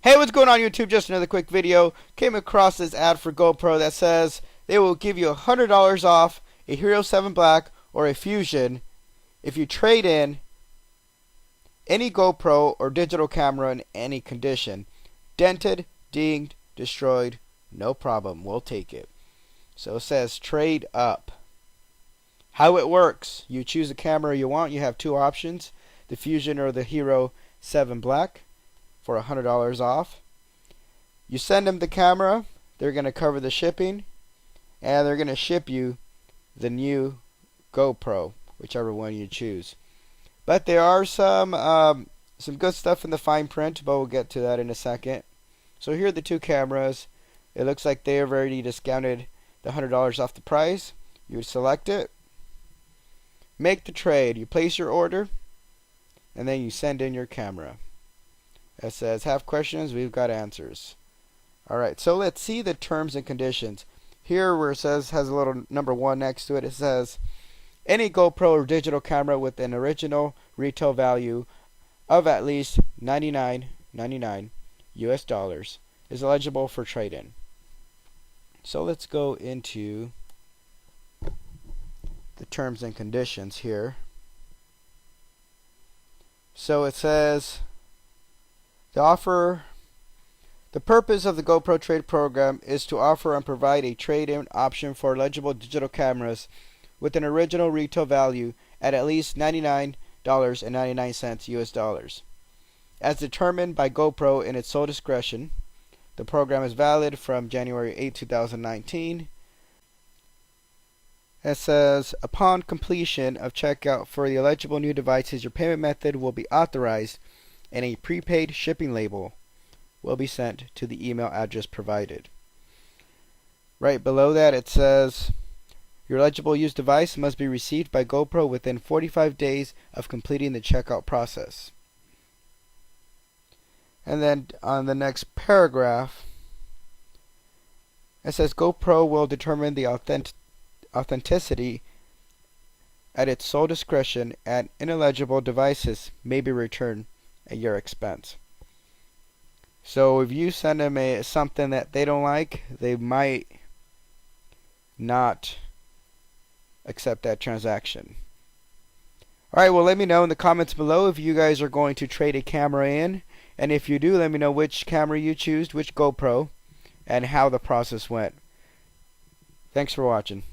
Hey, what's going on YouTube? Just another quick video. Came across this ad for GoPro that says they will give you $100 off a HERO7 Black or a Fusion if you trade in any GoPro or digital camera in any condition. Dented, dinged, destroyed, no problem. We'll take it. So it says trade up. How it works: you choose the camera you want. You have two options: the Fusion or the HERO7 Black for $100 off. You send them the camera, they're going to cover the shipping, and they're going to ship you the new GoPro, whichever one you choose. But there are some good stuff in the fine print, but we'll get to that in a second. So here are the two cameras. It looks like they have already discounted the $100 off the price. You would select it, make the trade, you place your order, and then you send in your camera. It says, have questions? We've got answers. Alright, so let's see the terms and conditions. Here where it says, has a little number 1 next to it, it says, any GoPro or digital camera with an original retail value of at least $99.99 US dollars is eligible for trade-in. So let's go into the terms and conditions here. So it says, the purpose of the GoPro Trade Program is to offer and provide a trade-in option for eligible digital cameras with an original retail value at least $99.99 US dollars. As determined by GoPro in its sole discretion, the program is valid from January 8, 2019. It says, upon completion of checkout for the eligible new devices, your payment method will be authorized and a prepaid shipping label will be sent to the email address provided. Right below that it says, your eligible used device must be received by GoPro within 45 days of completing the checkout process. And then on the next paragraph it says, GoPro will determine the authenticity at its sole discretion, and ineligible devices may be returned at your expense. So if you send them something that they don't like, they might not accept that transaction. Alright, well, let me know in the comments below if you guys are going to trade a camera in, and if you do, let me know which camera you choose, which GoPro, and how the process went. Thanks for watching.